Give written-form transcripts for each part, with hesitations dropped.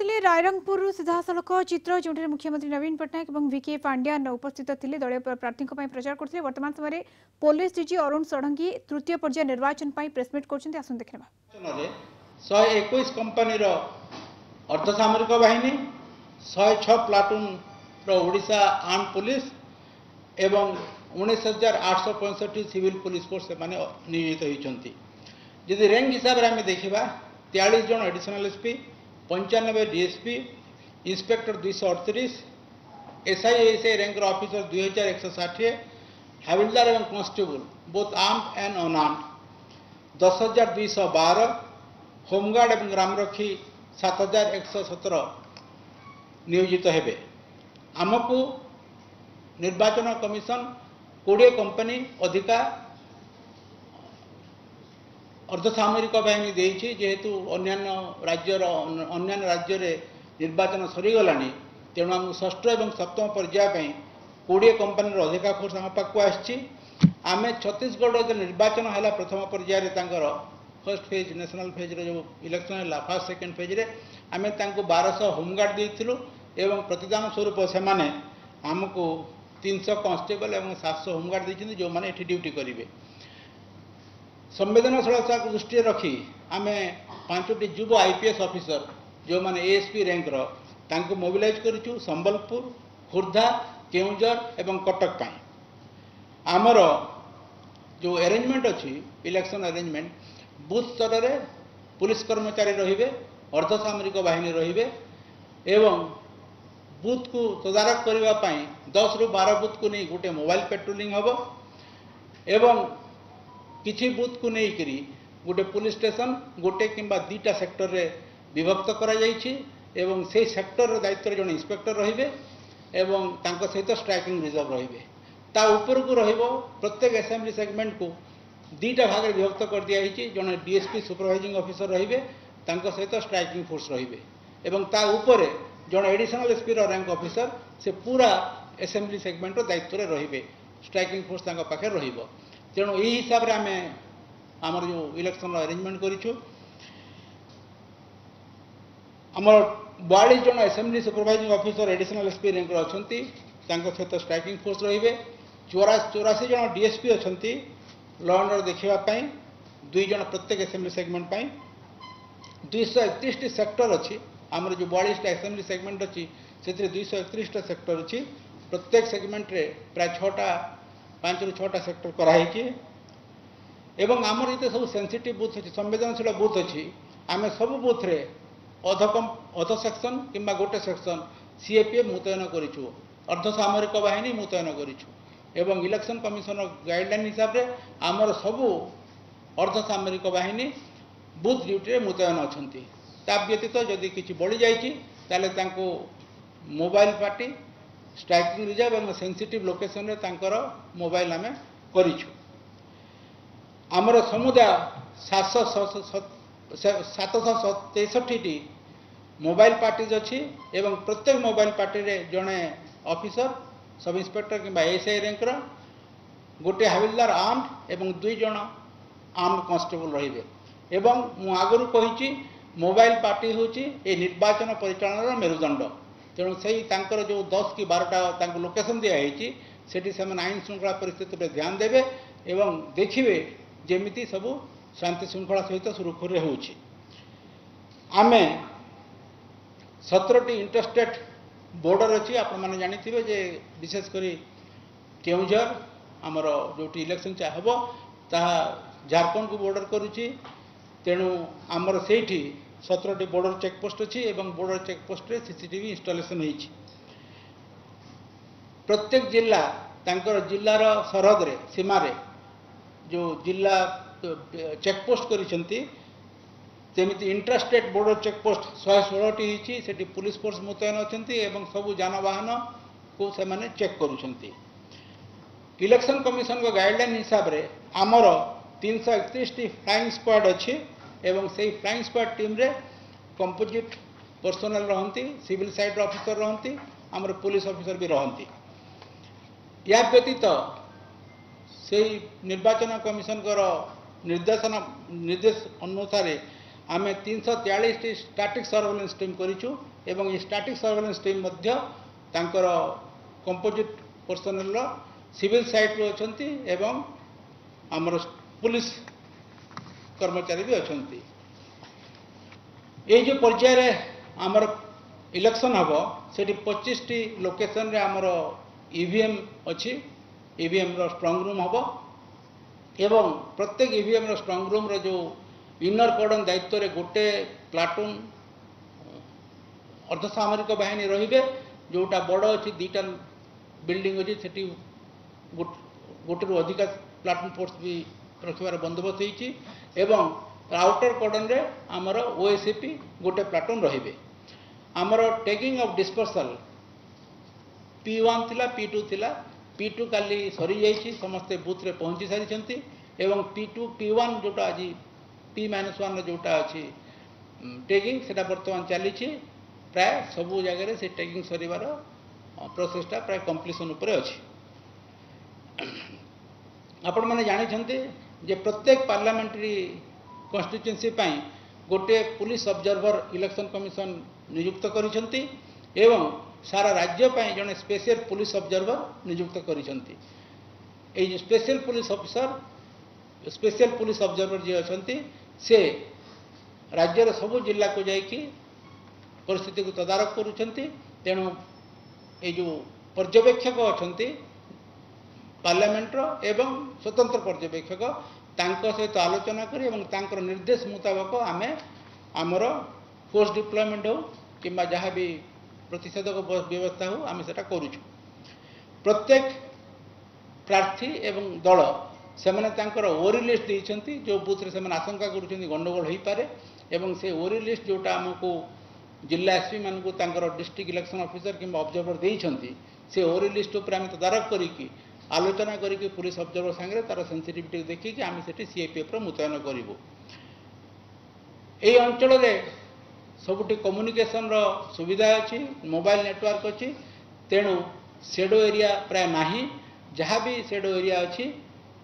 देखुले रायरंगपुर सीधासलख चित्र जो मुख्यमंत्री नवीन पट्टनायक और विके पांड्यान उपस्थित थे दलीय प्रार्थी प्रचार करते। वर्तमान समय पुलिस डीजी अरुण षडंगी तृतीय पर्याय निर्वाचन प्रेसमिट कर देखा 121 कंपनी अर्धसामरिक बाहिनी 106 प्लाटून ओडिशा आर्म पुलिस एवं 19,865 सिविल पुलिस फोर्स से नियोजित होती। जदि रैंक हिसाब से आम देखा 43 जन additional SP 95 DSP inspector 238 SI rank officer 2160 हाविलदार एवं constable both armed and unarmoured 10,212 home guard एवं ग्रामरक्षी 7,117 नियोजित हेबे। आमको निर्वाचन कमिशन 20 कंपनी अधिका अर्धसामरिक बाहिनी देइछि जेहेतु अन्य राज्य निर्वाचन सरीगला तेणु आम षष्ठ और सप्तम पर्याय 20 कंपनी अधिका फोर्स आम पाक आम छत्तीसगढ़ जो निर्वाचन है प्रथम पर्याय फर्स्ट फेज नेशनल फेज जो इलेक्शन है फर्स्ट सेकेंड फेज रे आम 1200 होमगार्ड देइथिलु एवं प्रतिदान स्वरूप से आमको 300 कांस्टेबल और 700 होमगार्ड देइछिन जो माने एठी ड्यूटी करेंगे। संवेदनशीलता को दृष्टि रखी आम 5टी युव आईपीएस ऑफिसर जो माने एएसपी रैंक तांको मोबिलाइज करूँ संबलपुर खुर्धा केउंझर एवं कटक पाई। आमर जो अरेंजमेंट अच्छी इलेक्शन अरेंजमेंट बूथ स्तर में पुलिस कर्मचारी रहिबे अर्धसामरिक बाहिनी रहिबे एवं बूथ को तदारक करने 10 ରୁ 12 बूथ को नहीं गोटे मोबाइल पेट्रोलिंग हम एवं किछि बूथ को नहीं करी गोटे पुलिस स्टेशन गोटे किंबा 2टा सेक्टर रे विभक्त करा जाइछि एवं से सेक्टर दायित्व जन इंस्पेक्टर रहिबे एवं तांको सहित स्ट्राइकिंग रिजर्व रहिबे। ता ऊपर को रहिबो प्रत्येक असेंबली सेगमेंट को 2टा भाग में विभक्त कर दिया है। जन डीएसपी सुपरवाइजिंग ऑफिसर रहिबे तांको सहित स्ट्राइकिंग फोर्स रहिबे एवं ता ऊपर जन एडिशनल एसपी रैंक ऑफिसर से पूरा असेंबली सेगमेंट दायित्व रे रहिबे स्ट्राइकिंग फोर्स तांको पाखे रहिबो। तेणु यही हिसाब से आम आमर जो इलेक्शन अरेंजमेंट करूँ आमर 42 जन assembly supervising officer additional SP rank अच्छा सहित स्ट्राइकिंग फोर्स रे 84 जन डीएसपी अच्छा लॉ एंड ऑर्डर देखापी 2 जन प्रत्येक असेंबली सेगमेंट 231 सेक्टर अच्छी आमर जो 42 असेंबली सेगमेंट अच्छी से 231 सेक्टर अच्छी प्रत्येक सेगमेंट रे प्राय 5 ରୁ 6टा सेक्टर कराई एवं आमर ये सब सेंसिटिव बूथ अच्छी संवेदनशील बूथ अच्छी आम सब बूथ रे अध सेक्शन किंबा गोटे सेक्शन सीएपीएफ मुतयन करूँ अर्धसामरिक बाहिनी मुतयन करूँ एवं इलेक्शन कमिशन गाइडलाइन हिसाब से आमर सबू अर्धसामरिक बाहिनी बूथ ड्यूटी मुतयन अच्छा व्यतीत जदि किसी बढ़ी जाए मोबाइल पार्टी स्ट्राइकिंग रिजर्व और सेंसिटिव लोकेशन रे तांकर मोबाइल आम करूँ। आमर समुदाय 763 मोबाइल पार्टीज अच्छी एवं प्रत्येक मोबाइल पार्टी रे जड़े ऑफिसर सब इंस्पेक्टर किंबा एएसआई रैंक गोटे हाविलदार आर्म्ड एवं 2 जन आर्म्ड कांस्टेबल रहिबे एवं मु आगु कही मोबाइल पार्टी हूँ ये निर्वाचन परिचालन मेरुदंड। तेणु से जो 10 कि 12टा लोकेशन दिखाई से आईन श्रृंखला परिस्थिति पर ध्यान देवे एवं देखिए जमी सब शांति श्रृंखला सहित सुरखुरी होची। आम 17टी इंटरस्टेट बॉर्डर अच्छी आपण मैंने जानी जे विशेषकर केउंझर आमर जो इलेक्शन हम ताहा झारखंड को बॉर्डर करुच्ची। तेणु आमर से 17टी बॉर्डर चेकपोस्ट अच्छी एवं बॉर्डर चेकपोस्ट रे सीसीटीवी इंस्टॉलेशन होती। प्रत्येक जिला तांकर जिलार सरहद रे सीमा रे जो जिला चेकपोस्ट करिसेंती सेमिति इंटरस्टेट बॉर्डर चेकपोस्ट 116टी होती सेठी पुलिस फोर्स मुतयन अछंती एवं सबु जानवाहन को से माने चेक करूछंती। इलेक्शन कमिशन को गाइडलाइन हिसाब रे आमर 331टी फ्लाइंग स्क्वाड अच्छी एवं से फ्लाइंग स्क्वाड टीम रे कंपोजिट पर्सनल रहती सिविल साइड ऑफिसर रहती आमर पुलिस ऑफिसर भी रहती। या व्यतीत से निर्वाचन कमिशन निर्देश अनुसार आम 343 स्टाटिक सर्वेलेंस टीम करूँ एवं स्टाटिक सर्वेलेंस टीम तांकर कंपोजिट पर्सनल सिविल साइट रू अच्छा एवं आमर पुलिस कर्मचारी भी अच्छा ये जो पर्याय आमर इलेक्शन हम से 25 टी लोकेशन रे आमर ईवीएम अच्छी ईवीएम रो स्ट्रांग रूम हम एवं प्रत्येक ईवीएम रो स्ट्रांग रूम रो जो इनर कॉर्डन दायित्व रे गोटे प्लाटून अर्धसामरिक बाहिनी रहिबे जोटा बड़ अच्छी 2टा बिल्डिंग अच्छी से गोटे रु अधिक प्लाटून फोर्स भी रखिबार बंदोबस्त होईची एवं आउटर कॉर्डन रे आमर ओएसएपी गोटे प्लाटून रहिबे आमर टेकिंग ऑफ डिस्पर्सल P1 थिला P2 थिला P2 काली सरी जाइछि समस्त बूथ रे पहुंची सारी एवं P2 P1 जोटा आज P-1 जोटा अच्छी टेकिंग सेटा वर्तमान चली प्राय सबू जगह से टेकिंग सरीबार प्रोसेसटा प्राय कंप्लीशन उपरे अछि आपण माने जानिछन्ते जे प्रत्येक पार्लियामेंट्री कन्स्टिट्युएंसी पई गोटे पुलिस ऑब्जर्वर इलेक्शन कमिशन नियुक्त करिसंती एवं सारा राज्य पई जने स्पेशल पुलिस ऑब्जर्वर नियुक्त करिसंती ए जे special police officer special police observer जे अछंती से राज्यर सबु जिला को जाइकी परिस्थिति को तदारक करुछंती तेणु ये जो पर्यवेक्षक अच्छा पार्लियामेंट एवं स्वतंत्र पर्यवेक्षक तांको सहित आलोचना करी एवं तांकर निर्देश मुताबक आमे आमर फोर्स डिप्लॉयमेंट हो कि जहाँ भी प्रतिषेधक व्यवस्था हो आम से करुचु प्रत्येक प्रार्थी एवं दल से ओरी लिस्ट देइछंती जो बूथ रे से आशंका करुछंती गंडगोल हो पारे एवं से ओरी लिस्ट जोटा आमको जिला एसपी मान को डिस्ट्रिक्ट इलेक्शन ऑफिसर कि ऑब्जर्वर देइछंती से ओरी लिस्ट उपर आम तदारक करिकी आलोचना करिकी पुलिस ऑब्जर्वर संगे तार सेंसिटिविटी देखिकी आम से सीएपीएफ मुतयन करूँ ये अंचल सबुठी कम्युनिकेशन रो सुविधा अच्छी मोबाइल नेटवर्क अच्छी तेणु शेडो एरिया प्राय नाही जहाँ भी शेडो एरिया अच्छी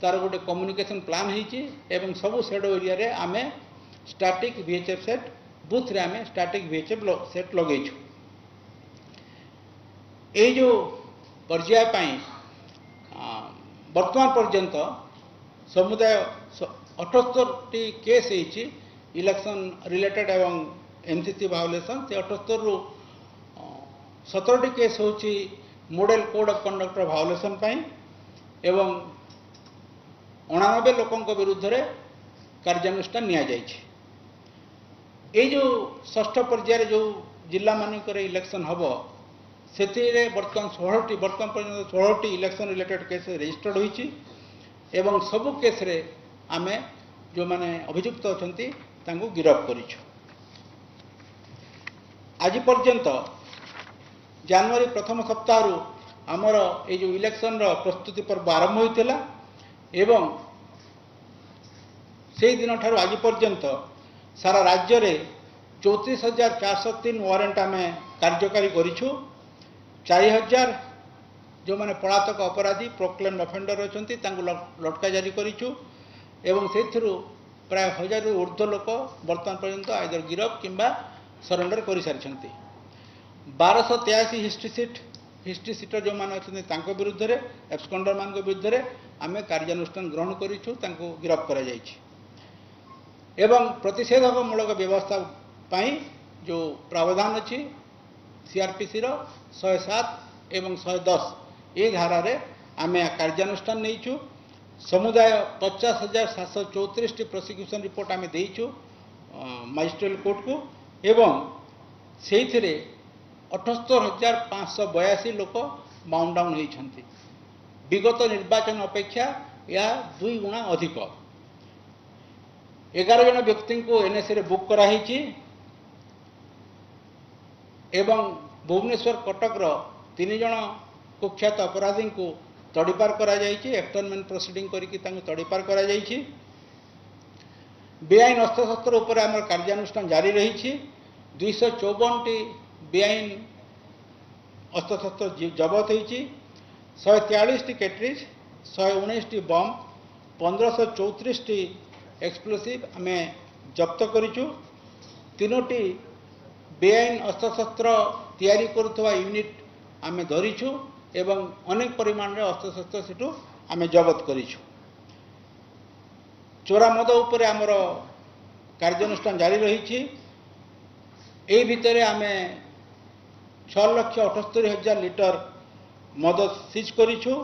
तार गोटे कम्युनिकेशन प्लान होती एवं सबू शेडो एरिया रे आमे स्टैटिक VHF सेट बूथ रे आमे स्टैटिक VHF सेट लगेछु ए जो पर्याय पाई वर्तमान पर्यंत समुदाय 78 केस होती इलेक्शन रिलेटेड एवं एमसीसी वायोलेशन से 78 रु 17 केस होची model code of conduct violation पाई एवं 89 लोकों विरुद्ध रे कार्यानुष्ठान निया जाइछि ए जो षष्ठ पर्याय जो जिला मानकर इलेक्शन हम से बर्तमान 16टी बर्तमान पर्यटन 16टी इलेक्शन रिलेटेड केस रजिस्टर्ड होइछि एवं सबु केस रे आमे जो माने अभियुक्त अछंती तांको गिरफ्त करिछु आज पर्यंत जनवरी प्रथम सप्ताह आमर ये जो इलेक्शन रो प्रस्तुति पर्व आरंभ होइतिला एवं से दिन ठार आज पर्यंत सारा राज्य रे 34,403 वारंट आम कार्यकारी करिछु 4,000 जो माने पलातक अपराधी प्रोक्लेम अफेंडर अछंती तांको लटका जारी करिछु एवं सेथिरु प्राय 1000 रु ऊर्ध्व लोक वर्तमान पर्यंत आइदर गिरफ किंबा सरेंडर कर सारी 1283 हिस्ट्री सीटर जो मैंने अच्छे तांको विरुद्ध रे एब्सकंडर मान विरुद्ध रे आमे कार्यानुष्ठान ग्रहण करिछु तांको गिरफ करा जाइछि एवं प्रतिषेधक मूलक व्यवस्था पाई जो प्रावधान अच्छी सीआरपीसी रो 107 एवं 110 ये धारा रे आमे कार्यानुष्ठान नहींछु समुदाय 50,734 टी प्रोसिक्यूशन रिपोर्ट आमे देइछु मजिस्ट्रेट कोर्ट को एवं से 78,582 लोक बाउंड डाउन होती विगत निर्वाचन अपेक्षा या 2 गुणा अधिक 11 जन व्यक्ति को एनएसए रे बुक कराही एवं भुवनेश्वर कटक 3 जन कुख्यात अपराधी को तड़ीपार करा जाइछि एक्सटर्नमेंट प्रोसीडिंग करिकि तांको तड़ीपार करा जाइछि बेआईन अस्त्रशस्त्र उपर आमर कार्यानुष्ठान जारी रही 254 टी बेआईन अस्त्रशस्त्र जबत होती 143 टी कैट्रिज 119 टी बम 1534 टी एक्सप्लोसिव आम जब्त करिछु तीनोटी बेआईन अस्त्रशस्त्र तैयारी करुवा यूनिट आमे धरीछु एवं अनेक परिमाण रे अस्त्रशस्त्र सेठू आमे जबत करिछु। चोरा मद उपरे आमर कार्यानुष्ठान जारी रही। एही भितरे आमे 6,78,000 लिटर मद सीज करिछु।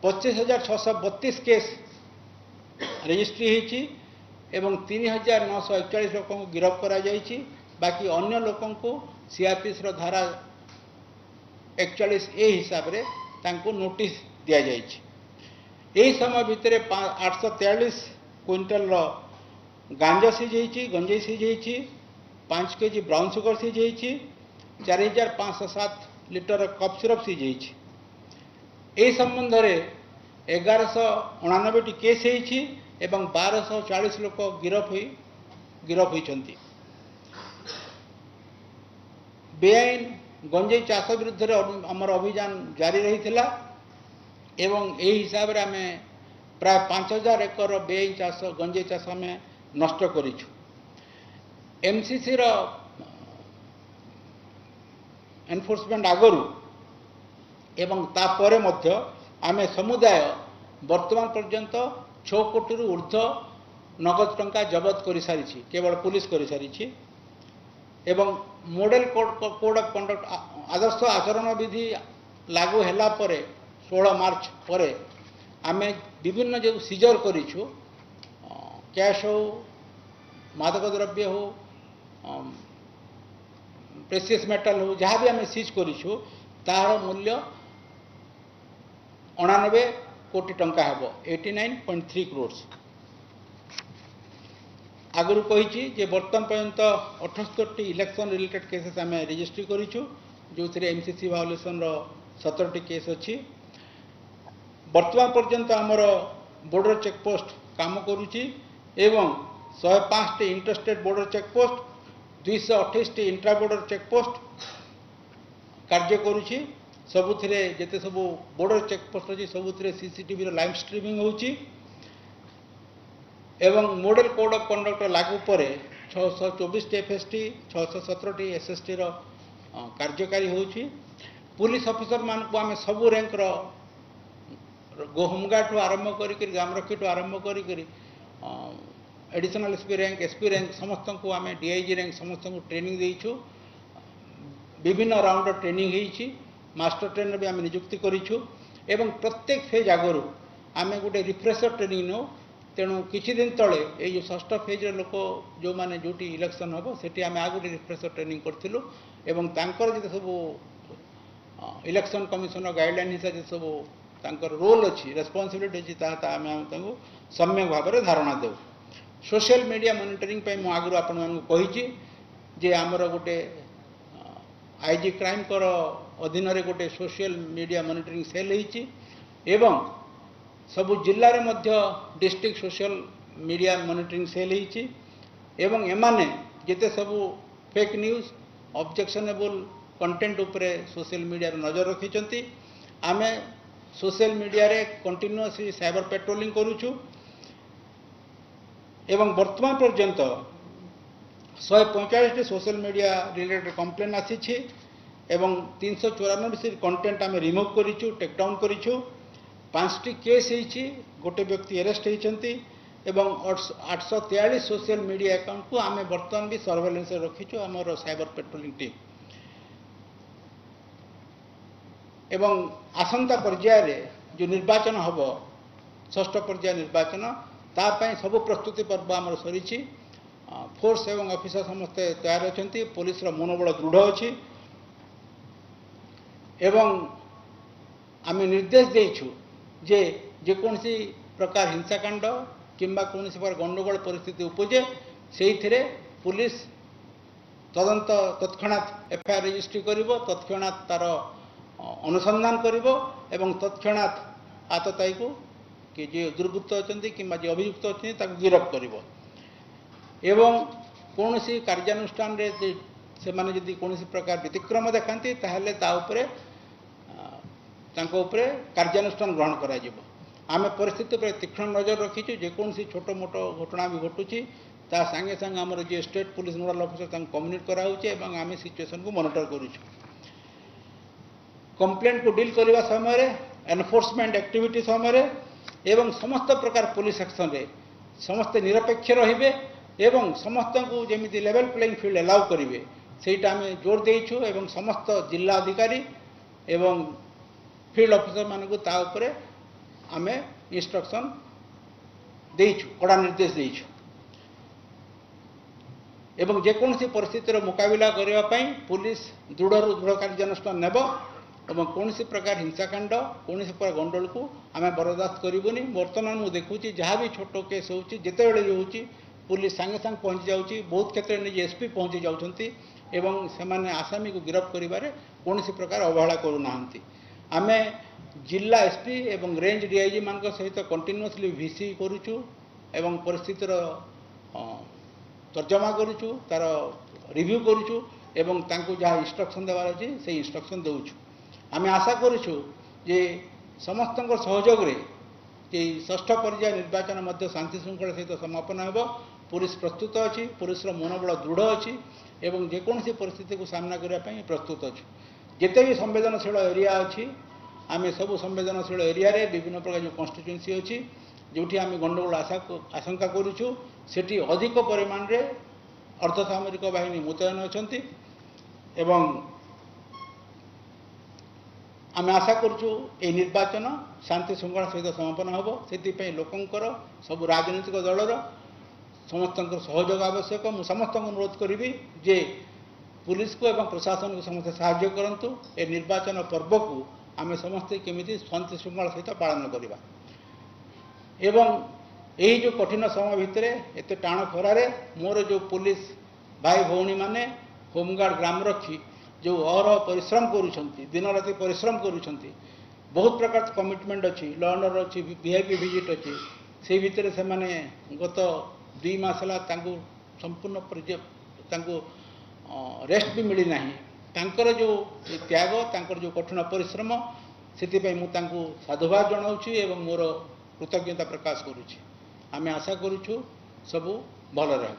25,632 केस रजिस्ट्री होईछि एवं 3,941 लोक को गिरफ्त करा जाइछि। बाकी अन्य लोकों को सीआरपीसी रो धारा 41A हिसाब रे तांको नोटिस दिया जाइछि। एही समय भितरे 843 क्विंटल रो गांजा सीज होईछि, गंजेई सीज होईछि, 5 केजी ब्राउन सुगर सीज होईछि, 4,507 लिटर कफ सिरप सीज होईछि। एही संबंध रे 1189 केस होईछि एवं 1240 लोक गिरफ होइछन्ति। बेआईन गंजेई चाष विरुद्ध आमर अभियान जारी रही थिला एवं यही हिसाब रे आमे प्राय 5,000 एकर बेआईन चाष गंजेई चाष आमे नष्ट करिछु। एमसीसी रो एनफोर्समेंट आगरु एवं तापरे मध्य आमे समुदाय वर्तमान पर्यंत 6 कोटी रु ऊर्ध्व नगद टंका जबत कर सारी केवल पुलिस कर सारी एवं मॉडल कोड ऑफ कंडक्ट आदर्श आचरण विधि लागू हैला परे 16 मार्च परे आमे विभिन्न जो सीजर करिछु कैश हो मादक द्रव्य हो प्रेसियस मेटल हो जहाँ भी आमे सीज करिछु तार मूल्य 89 कोटी टंका हेबो 89.3 करोड़। आगु कही जे बर्तमान पर्यंत 78 इलेक्शन रिलेटेड केसेस आम रजिस्ट्री करूँ जो एमसीसी भायोलेसन 17टी केस अच्छी। बर्तमान पर्यंत आमर बॉर्डर चेकपोस्ट काम करुच्ची एवं 105 interstate border checkpost 228 intra border checkpost कार्य करुच्ची। सबुथिरे जेते सबू बॉर्डर चेकपोस्ट अच्छी सबुथिरे सीसीटीवी लाइव स्ट्रीमिंग होची एवं मॉडल कोड ऑफ कंडक्ट लागू पर 624 एफएसटी 617 एसएसटी कार्यकारी होची। पुलिस ऑफिसर मान को आम सबू रैंक होमगार्ड ठू आरंभ करी ग्रामरक्षी ठू आरंभ करी एडिशनल एसपी रैंक समस्त को आम डीआईजी रैंक समस्त को ट्रेनिंग देइछु। विभिन्न राउंड ट्रेनिंग होईछि। मास्टर ट्रेनर भी आम नियुक्ति करिछु एवं प्रत्येक फेज आगरू आम गोटे रिफ्रेशर ट्रेनिंग नो। तेणु किछि दिन तले ये षष्ठ फेज लोक जो माने जोटी इलेक्शन हम सेठी आम आ गोटे रिफ्रेशर ट्रेनिंग करथिलु एवं तांकर जे सब इलेक्शन कमिशन गाइडलाइन हिसाब से सब तांकर रोल अच्छी रेस्पॉन्सिबिलिटी अच्छी आम सम्यक भाव में धारणा देव। सोशल मीडिया मॉनिटरिंग पे मु आगु आपण मानकु कहिछि जे आमर गोटे आईजी क्राइम कर अधीन रे गोटे सोशल मीडिया मॉनिटरिंग सेल होईछि एवं सबु जिल्ला रे मध्य district social media monitoring cell होईछि एवं एमाने जेते सबु फेक न्यूज ऑब्जेक्शनेबल कंटेंट उपरे सोशल मीडिया रे नजर रखिचंती। आमे सोशल मीडिया रे कंटिन्यूअसली साइबर पेट्रोलिंग करूछु एवं वर्तमान पर्यंत 145 सोशल मीडिया रिलेटेड कंप्लेन आसी एवं 394 कंटेंट आम रिमूव करिछु टेकडाउन करिछु। 5टी केस होईछि गोटे व्यक्ति अरेस्ट होइछंती एवं 843 सोशल मीडिया अकाउंट को आम वर्तमान भी सर्वेलेंस रखिछु आमर साइबर पेट्रोलिंग टीम एवं आसंता पर्याय रे जो निर्वाचन हम 6ठ पर्याय निर्वाचन तापाई सब प्रस्तुति पर्व आमर सरी फोर्स एवं ऑफिसर समस्ते तैयार अच्छा। पुलिस मनोबल दृढ़ अच्छी एवं आम निर्देश देइछु जे जेकोसी प्रकार हिंसाकांड किंबा कौन प्रकार गंडगोल परिस्थिति उपजे से पुलिस तदंत तत्क्षणात एफआईआर रजिस्ट्री करिवो तत्क्षणात तार अनुसंधान करिवो एवं तत्क्षणात आतताई को कि जे दुर्वृत्त अच्छा कि अभियुक्त अच्छा गिरफ्त करिवो एवं कौन सी कार्यानुष्ठान रे से माने यदि कौन प्रकार व्यतिक्रम देखाती ताहले ता उपरे तांको उपरे कार्यानुष्ठान ग्रहण करा जिवो। आमे परिस्थिति पर तीक्ष्ण नजर रखीचु जेकोसी छोट मोट घटना भी घटुची ता संगे संगे आमर जे स्टेट पुलिस नोडाल ऑफिसर कम्युनिकेट कराऊे और आम सिचुएशन को मॉनिटर करूँ कंप्लेंट को डील करने समय एनफोर्समेंट एक्टिविटी समय एवं समस्त प्रकार पुलिस एक्शन रे समस्ते निरपेक्ष रहिबे एवं समस्त को जमी लेवल प्लेइंग फील्ड एलाउ करेंगे सेटा आम जोर देचु एवं समस्त जिला अधिकारी एवं फील्ड ऑफिसर मानक ताऊपर आम इंस्ट्रक्शन देचु कड़ा निर्देश देचु एवं जेकोसी परिस्थितिर मुकाबला करने पुलिस दृढ़ दृढ़ कार्यानुष्ठान नेब और कौन प्रकार हिंसाकांड कौन प्रकार गंडल को आम बरदास्त करूनी। बर्तमान मुझे देखुची जहाँ भी छोट केस होते हो पुलिस सांगे सांगे पहुँची जाऊँगी बहुत क्षेत्र में एसपी पहुँची जाऊँगी एवं से आसामी को गिरफ्त करें कौन प्रकार अवहेला करूना आम जिला एसपी एवं रेंज डीआईजी मान सहित कंटिन्यूअसली भिसी करुचु एवं परिस्थितिर तर्जमा करुचु तार रिव्यू करुचु एवं तांको जहाँ इंस्ट्रक्शन देवार अच्छी से इंस्ट्रक्शन दौचु। आम आशा करुचु जे समस्त सहयोग रे षष्ठ पर्याय निर्वाचन मध्य शांति श्रृंखला सहित समापन हो पुलिस प्रस्तुत अच्छी पुलिस मनोबल दृढ़ अच्छी एवं जेकोसी परिस्थिति को सामना करने प्रस्तुत अच्छु। जिते भी संवेदनशील एरिया अच्छी आम सब संवेदनशील एरिया रे विभिन्न प्रकार जो कन्स्टिट्युएंसी अच्छी जो आम गंडगोल आशंका करुचु सेठी अधिक परिमाण रे अर्धसामरिक बाहिनी मुतयन अच्छी एवं आम आशा करुचु ये निर्वाचन शांति श्रृंखला सहित समापन हम से लोकंकर सब राजनीतिक दलर समस्त सहयोग आवश्यक मु समस्त अनुरोध करी जे पुलिस को एवं प्रशासन को समस्त साहाय्य करंतु ए निर्वाचन पर्व को आम समस्ते केमिति शांति श्रृंखला सहित पालन करवा एवं यही जो कठिन समय भितर एत टाण खरारे मोर जो पुलिस भाई भौणी माने होमगार्ड ग्राम रखी जो अहरह परिश्रम करुछंती दिन राति परिश्रम करुछंती बहुत प्रकार कमिटमेंट अच्छी लॉ एंड ऑर्डर अच्छी वीआईपी विजिट अच्छी से भितर से माने गत 2 मास है संपूर्ण रेस्ट भी मिली ना तांकर जो त्याग तांकर जो कठिन परिश्रम से मुझे साधुवाद जनाऊँ एवं मोर कृतज्ञता प्रकाश करुच्ची। आम आशा करुचु सबू भल रह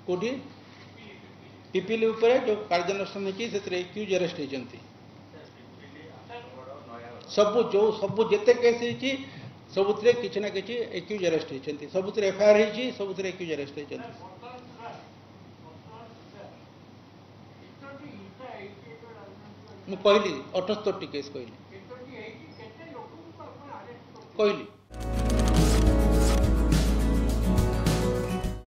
कौटी पिपिली जो कार्यानुष्ठान एक्यूज अरेस्ट होती सबू जो सबू जिते केस होती सबुत किसी ना कि एक्यूज अरेस्ट होती सबुत एफआईआर होती सबुत एक्यूज अरेस्ट होती मुझे कहली 78 केस कहली